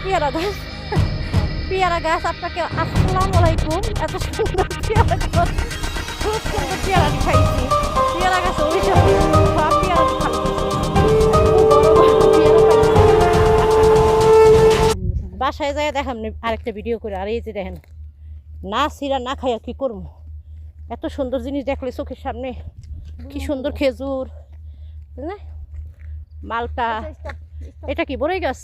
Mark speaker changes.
Speaker 1: পেয়ারা গাছ, পেয়ারা গাছ আপনাকে আসসালামু আলাইকুম। এত সুন্দর পেয়ারা গাছ, খুব সুন্দর পেয়ারাটি খাইছি। পেয়ারা গাছ অভিযোগ পেয়ারা বাসায় যায় দেখাম আরেকটা ভিডিও করে। আর এই যে দেখেন না সিরা না খাইয়া কি করবো, এত সুন্দর জিনিস দেখলে চোখের সামনে, কি সুন্দর খেজুর, মালটা। এটা কি বড়ই গাছ?